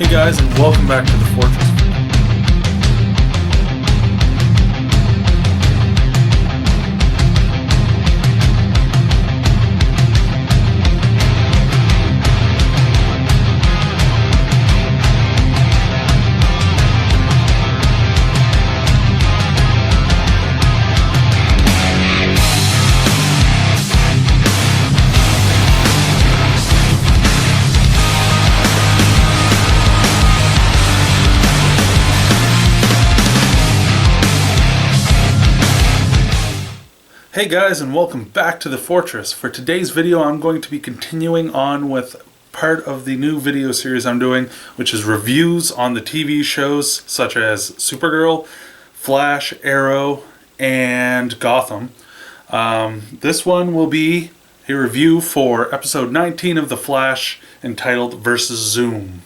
Hey guys, and welcome back to the Fortress. Hey guys, and welcome back to the Fortress. For today's video, I'm going to be continuing on with part of the new video series I'm doing, which is reviews on the TV shows such as Supergirl, Flash, Arrow, and Gotham. This one will be a review for episode 19 of The Flash, entitled Versus Zoom.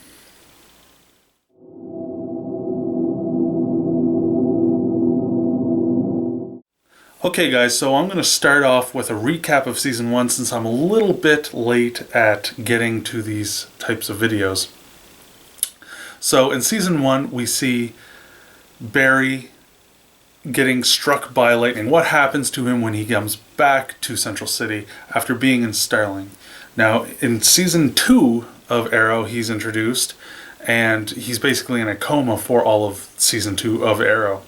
Okay guys, so I'm going to start off with a recap of Season 1 since I'm a little bit late at getting to these types of videos. So in Season 1 we see Barry getting struck by lightning. What happens to him when he comes back to Central City after being in Starling? Now in Season 2 of Arrow he's introduced and he's basically in a coma for all of Season 2 of Arrow.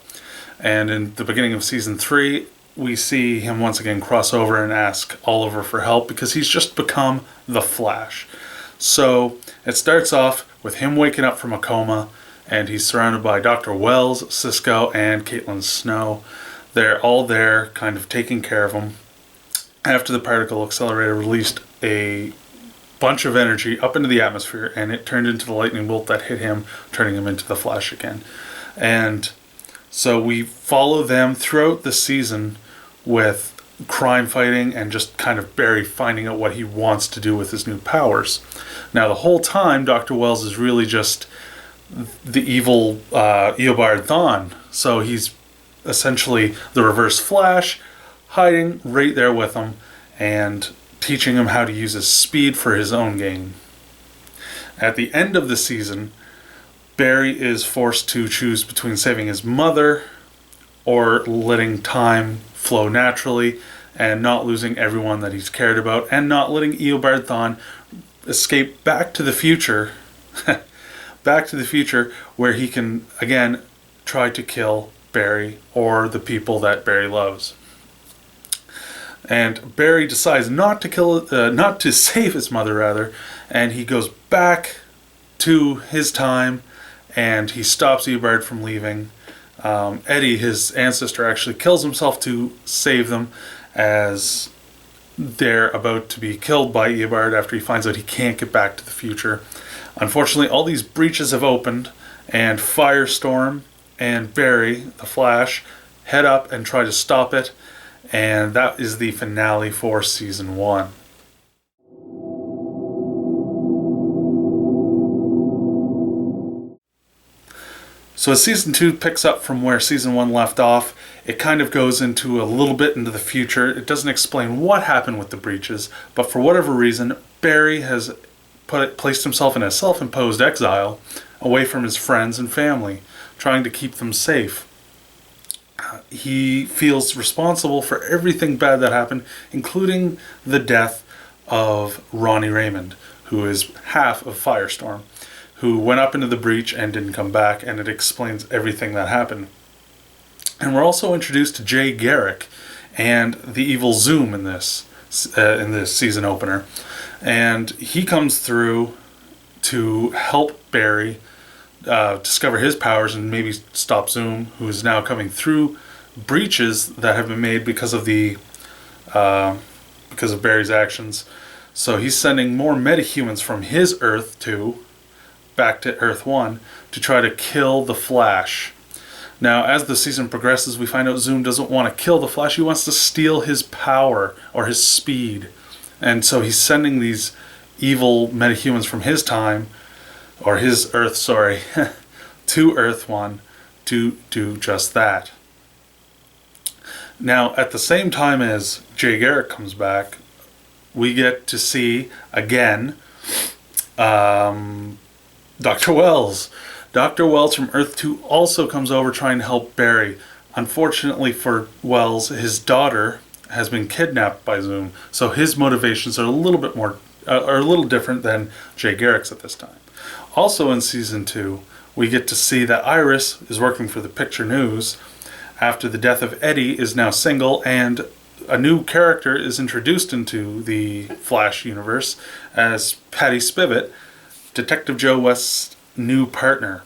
And in the beginning of Season 3 we see him once again cross over and ask Oliver for help because he's just become the Flash. So it starts off with him waking up from a coma and he's surrounded by Dr. Wells, Cisco, and Caitlin Snow. They're all there kind of taking care of him. After the particle accelerator released a bunch of energy up into the atmosphere and it turned into the lightning bolt that hit him, turning him into the Flash again. And so we follow them throughout the season with crime fighting and just kind of Barry finding out what he wants to do with his new powers. Now the whole time Dr. Wells is really just the evil Eobard Thawne. So he's essentially the Reverse Flash, hiding right there with him and teaching him how to use his speed for his own gain. At the end of the season, Barry is forced to choose between saving his mother or letting time flow naturally and not losing everyone that he's cared about and not letting Eobard Thawne escape back to the future where he can again try to kill Barry or the people that Barry loves. And Barry decides not to save his mother rather, and he goes back to his time and he stops Eobard from leaving. Eddie, his ancestor, actually kills himself to save them as they're about to be killed by Eobard after he finds out he can't get back to the future. Unfortunately, all these breaches have opened and Firestorm and Barry, the Flash, head up and try to stop it, and that is the finale for Season 1. So as Season 2 picks up from where Season 1 left off, it kind of goes into a little bit into the future. It doesn't explain what happened with the breaches, but for whatever reason, Barry has placed himself in a self-imposed exile away from his friends and family, trying to keep them safe. He feels responsible for everything bad that happened, including the death of Ronnie Raymond, who is half of Firestorm, who went up into the breach and didn't come back, and it explains everything that happened. And we're also introduced to Jay Garrick and the evil Zoom in this season opener. And he comes through to help Barry discover his powers and maybe stop Zoom, who is now coming through breaches that have been made because of Barry's actions. So he's sending more metahumans from his Earth 2 back to Earth 1 to try to kill the Flash. Now, as the season progresses, we find out Zoom doesn't want to kill the Flash. He wants to steal his power or his speed. And so he's sending these evil metahumans from his time, or his Earth, sorry, to Earth 1 to do just that. Now, at the same time as Jay Garrick comes back, we get to see, again, Dr. Wells. Dr. Wells from Earth 2 also comes over trying to help Barry. Unfortunately for Wells, his daughter has been kidnapped by Zoom, so his motivations are a little bit more, are a little different than Jay Garrick's at this time. Also in season 2, we get to see that Iris is working for the Picture News after the death of Eddie is now single, and a new character is introduced into the Flash universe as Patty Spivot, Detective Joe West's new partner.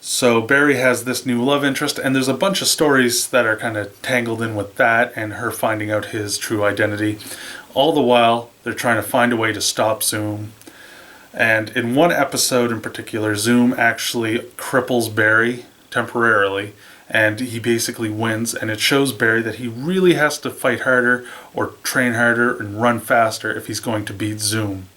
So Barry has this new love interest, and there's a bunch of stories that are kind of tangled in with that and her finding out his true identity. All the while, they're trying to find a way to stop Zoom. And in one episode in particular, Zoom actually cripples Barry temporarily, and he basically wins, and it shows Barry that he really has to fight harder or train harder and run faster if he's going to beat Zoom.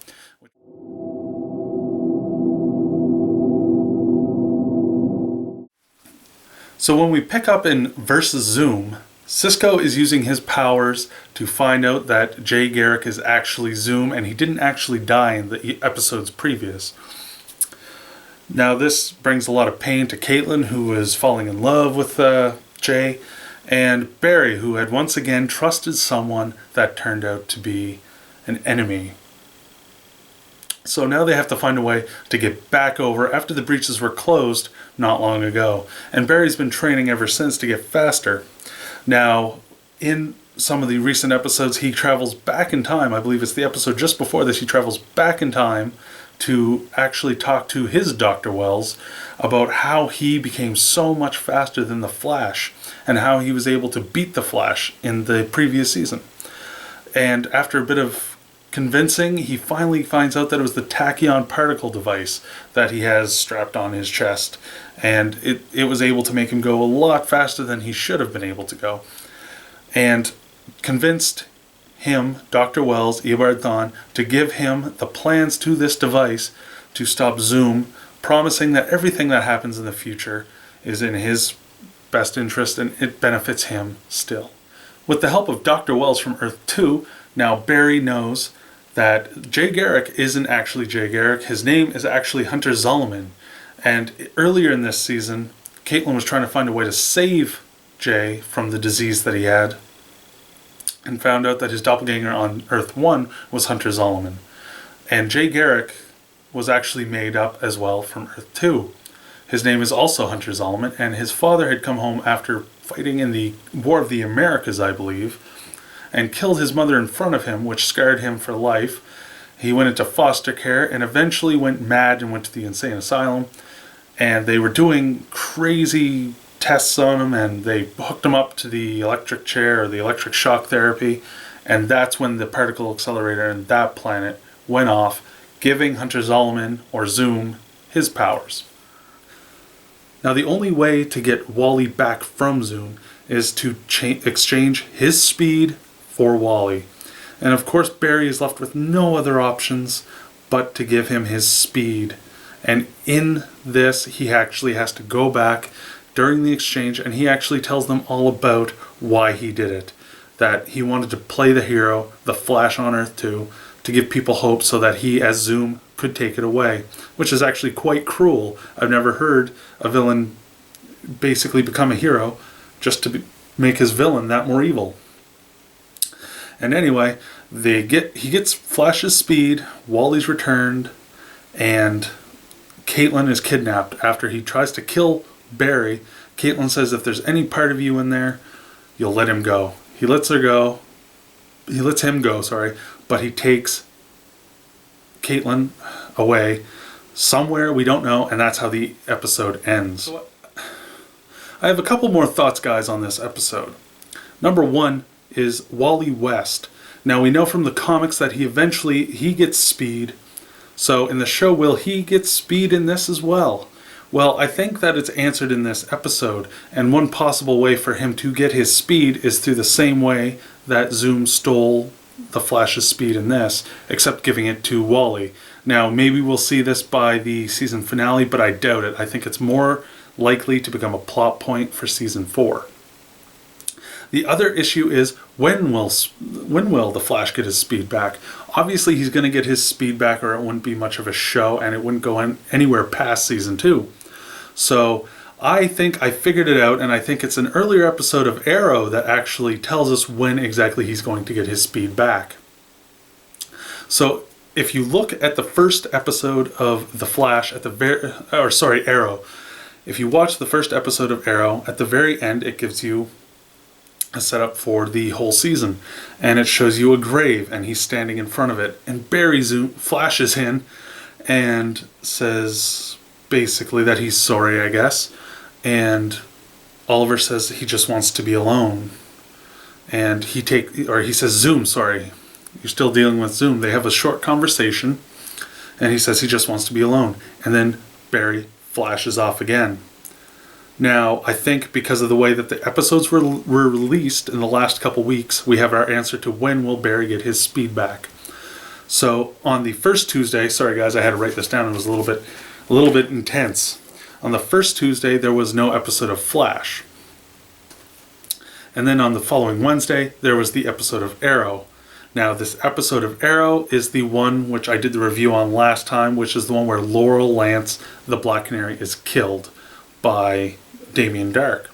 So when we pick up in Versus Zoom, Cisco is using his powers to find out that Jay Garrick is actually Zoom, and he didn't actually die in the episodes previous. Now this brings a lot of pain to Caitlin, who is falling in love with Jay, and Barry, who had once again trusted someone that turned out to be an enemy. So now they have to find a way to get back over after the breaches were closed not long ago. And Barry's been training ever since to get faster. Now, in some of the recent episodes, he travels back in time. I believe it's the episode just before this. He travels back in time to actually talk to his Dr. Wells about how he became so much faster than the Flash and how he was able to beat the Flash in the previous season. And after a bit of convincing, he finally finds out that it was the tachyon particle device that he has strapped on his chest, and it was able to make him go a lot faster than he should have been able to go, and convinced him, Dr. Wells, Eobard Thawne, to give him the plans to this device to stop Zoom, promising that everything that happens in the future is in his best interest and it benefits him still. With the help of Dr. Wells from Earth 2, now Barry knows that Jay Garrick isn't actually Jay Garrick. His name is actually Hunter Zolomon. And earlier in this season, Caitlin was trying to find a way to save Jay from the disease that he had, and found out that his doppelganger on Earth 1 was Hunter Zolomon. And Jay Garrick was actually made up as well from Earth 2. His name is also Hunter Zolomon, and his father had come home after fighting in the War of the Americas, I believe, and killed his mother in front of him, which scarred him for life. He went into foster care and eventually went mad and went to the insane asylum. And they were doing crazy tests on him, and they hooked him up to the electric chair or the electric shock therapy. And that's when the particle accelerator in that planet went off, giving Hunter Zolomon, or Zoom, his powers. Now the only way to get Wally back from Zoom is to exchange his speed for Wally. And of course Barry is left with no other options but to give him his speed. And in this, he actually has to go back during the exchange, and he actually tells them all about why he did it. That he wanted to play the hero, the Flash on Earth 2, to give people hope so that he, as Zoom, could take it away. Which is actually quite cruel. I've never heard a villain basically become a hero just to make his villain that more evil. And anyway, he gets Flash's speed, Wally's returned, and Caitlin is kidnapped after he tries to kill Barry. Caitlin says, if there's any part of you in there, you'll let him go. He lets him go, but he takes Caitlin away somewhere we don't know, and that's how the episode ends. So, I have a couple more thoughts, guys, on this episode. Number one is Wally West. Now we know from the comics that he gets speed. So in the show, will he get speed in this as well? Well, I think that it's answered in this episode, and one possible way for him to get his speed is through the same way that Zoom stole the Flash's speed in this, except giving it to Wally. Now, maybe we'll see this by the season finale, but I doubt it. I think it's more likely to become a plot point for season 4. The other issue is when will the Flash get his speed back? Obviously, he's going to get his speed back, or it wouldn't be much of a show, and it wouldn't go anywhere past season 2. So I think I figured it out, and I think it's an earlier episode of Arrow that actually tells us when exactly he's going to get his speed back. So if you look at the first episode of The Flash at the Arrow. If you watch the first episode of Arrow, at the very end it gives you a setup for the whole season, and it shows you a grave, and he's standing in front of it, and Barry flashes in and says basically that he's sorry, I guess, and Oliver says he just wants to be alone, and he says, Zoom, sorry, you're still dealing with Zoom. They have a short conversation, and he says he just wants to be alone, and then Barry flashes off again. Now, I think because of the way that the episodes were released in the last couple weeks, we have our answer to when will Barry get his speed back. So on the first Tuesday, sorry guys, I had to write this down. It was a little bit intense. On the first Tuesday, there was no episode of Flash. And then on the following Wednesday, there was the episode of Arrow. Now, this episode of Arrow is the one which I did the review on last time, which is the one where Laurel Lance, the Black Canary, is killed by Damien Darhk.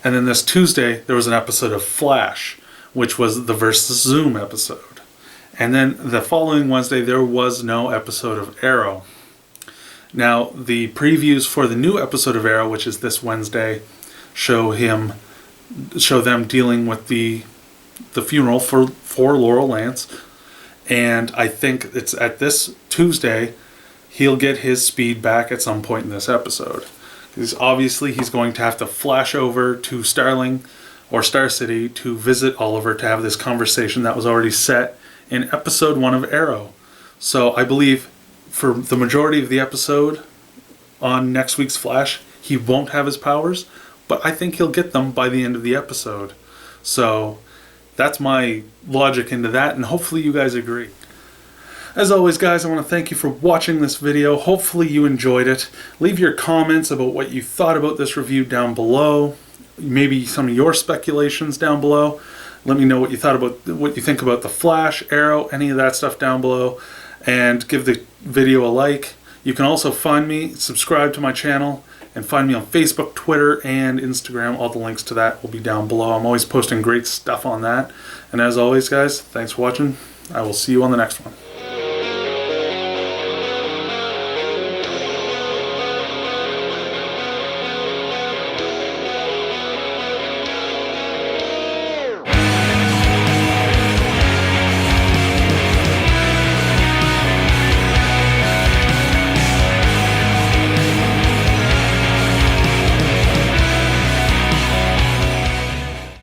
And then this Tuesday, there was an episode of Flash, which was the Versus Zoom episode. And then the following Wednesday, there was no episode of Arrow. Now, the previews for the new episode of Arrow, which is this Wednesday, show them dealing with the funeral for Laurel Lance, and I think it's at this Tuesday he'll get his speed back at some point in this episode, because obviously he's going to have to flash over to Starling or Star City to visit Oliver to have this conversation that was already set in episode 1 of Arrow. So I believe for the majority of the episode on next week's Flash, he won't have his powers, but I think he'll get them by the end of the episode. So that's my logic into that, and hopefully you guys agree. As always, guys, I want to thank you for watching this video. Hopefully you enjoyed it. Leave your comments about what you thought about this review down below. Maybe some of your speculations down below. Let me know what you think about The Flash, Arrow, any of that stuff down below. And give the video a like. You can also find me, subscribe to my channel, and find me on Facebook, Twitter, and Instagram. All the links to that will be down below. I'm always posting great stuff on that. And as always, guys, thanks for watching. I will see you on the next one.